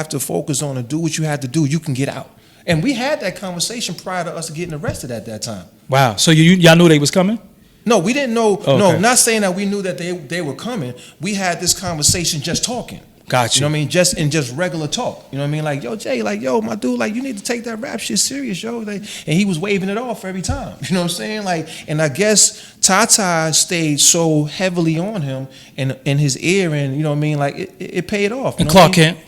have to focus on and do what you have to do, you can get out. And we had that conversation prior to us getting arrested at that time. Wow. So y'all knew they was coming? No, we didn't know. Okay. No, not saying that we knew that they were coming. We had this conversation just talking. Gotcha. You know what I mean? Just regular talk. You know what I mean? Like, yo, Jay, like, yo, my dude, like, you need to take that rap shit serious, yo. Like, and he was waving it off every time. You know what I'm saying? Like, and I guess Tata stayed so heavily on him and in his ear, and you know what I mean? Like, it paid off. And Clark Kent.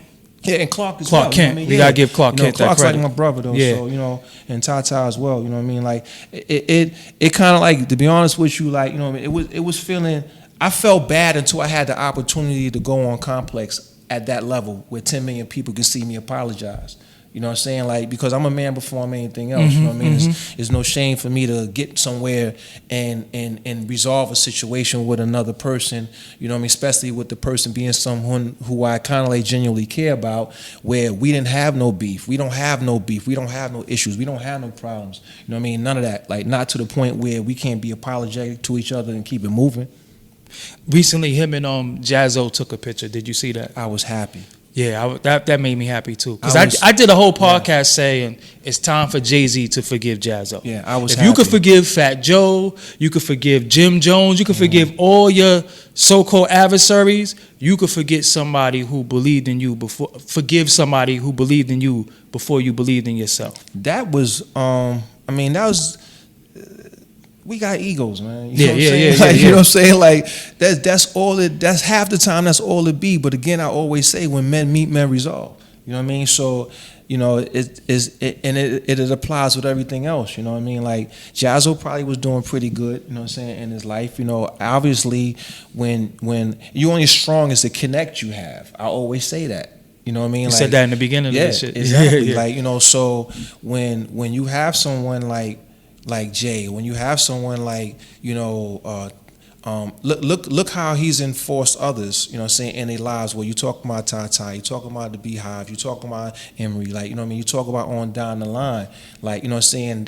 Yeah, and Clark as Clark well. Kent. You know what I mean? We gotta give Clark Kent that Clark's credit. like my brother though. Yeah. So, you know, and Tata as well. You know what I mean? Like it kind of like, to be honest with you, like, you know what I mean? It was feeling. I felt bad until I had the opportunity to go on Complex at that level where 10 million people could see me apologize. You know what I'm saying? Like, because I'm a man before I'm anything else. You know what I mean? It's no shame for me to get somewhere and resolve a situation with another person. You know what I mean? Especially with the person being someone who I kind of like genuinely care about, where we didn't have no beef. We don't have no beef. We don't have no issues. We don't have no problems. You know what I mean? None of that. Like, not to the point where we can't be apologetic to each other and keep it moving. Recently, him and Jazzo took a picture. Did you see that? I was happy. Yeah, that made me happy too. Because I was- I did a whole podcast saying it's time for Jay-Z to forgive Jazzo. Yeah, I was If happy. you could forgive Fat Joe, you could forgive Jim Jones, you could forgive all your so-called adversaries, you could forget somebody who believed in you before. Forgive somebody who believed in you before you believed in yourself. That was, I mean, that was. We got egos, man. You Yeah, know what I'm yeah, saying? yeah, Like, yeah, you know yeah. what I'm saying? Like, that's all it. That's half the time. That's all it be. But again, I always say, when men meet, men resolve. You know what I mean? So, you know, it applies with everything else. You know what I mean? Like, Jazzo probably was doing pretty good. You know what I'm saying, in his life. You know, obviously, when you only as strong as the connect you have. I always say that. You know what I mean? You like, said that in the beginning of yeah, this shit. exactly. Yeah. Like, you know, so when you have someone like Jay, when you have someone like, you know, look how he's enforced others, you know what I'm saying, in their lives, where you talk about Tata, you talk about the Beehive, you talk about Emery, like, you know what I mean, you talk about on down the line, like, you know what I'm saying,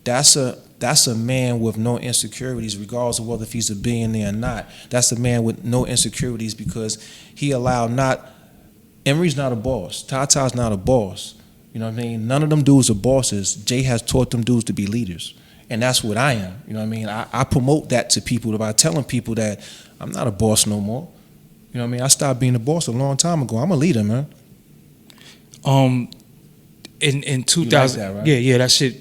that's a man with no insecurities, regardless of whether if he's a billionaire or not. That's a man with no insecurities, because he allowed Emery's not a boss, Tata's not a boss. You know what I mean? None of them dudes are bosses. Jay has taught them dudes to be leaders. And that's what I am. You know what I mean? I promote that to people by telling people that I'm not a boss no more. You know what I mean? I stopped being a boss a long time ago. I'm a leader, man. In 2000, You like that, right? yeah, that shit.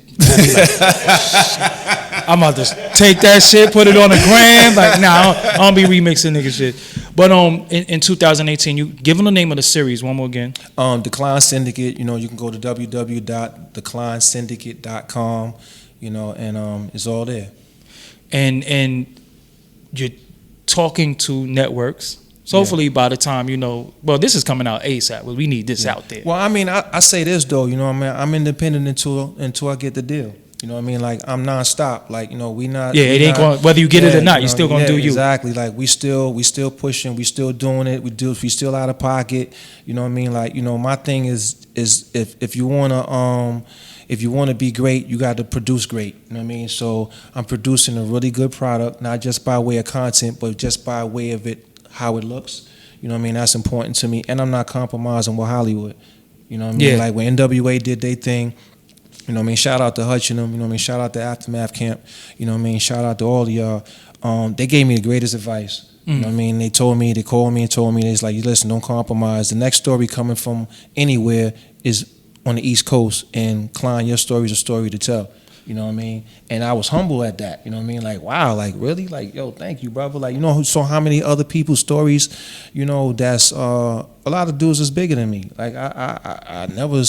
I'm about to take that shit, put it on the gram. Like, nah, I don't be remixing nigga shit. But in 2018, you give them the name of the series one more again. Decline Syndicate. You know, you can go to www.declinesyndicate.com. You know, and it's all there. And you're talking to networks. So hopefully by the time, you know, well, this is coming out ASAP. Well, we need this out there. Well, I mean, I say this though. You know what I mean? I'm independent until I get the deal. You know what I mean? Like, I'm nonstop. Like, you know, we not. Yeah, it ain't going. Whether you get it or not, you still gonna do you. Exactly. Like, we still pushing. We still doing it. We still out of pocket. You know what I mean? Like, you know, my thing is if you wanna be great, you got to produce great. You know what I mean? So I'm producing a really good product, not just by way of content, but just by way of it, how it looks. You know what I mean? That's important to me, and I'm not compromising with Hollywood. You know what I mean? Yeah. Like, when NWA did their thing. You know what I mean? Shout out to Hutch and them. You know what I mean? Shout out to Aftermath Camp. You know what I mean? Shout out to all of y'all. They gave me the greatest advice. You know what I mean? They called me and told me, it's like, listen, don't compromise. The next story coming from anywhere is on the East Coast, and Klein, your story is a story to tell. You know what I mean? And I was humble at that. You know what I mean? Like, wow, like, really? Like, yo, thank you, brother. Like, you know, so how many other people's stories, you know, that's a lot of dudes is bigger than me. Like, I never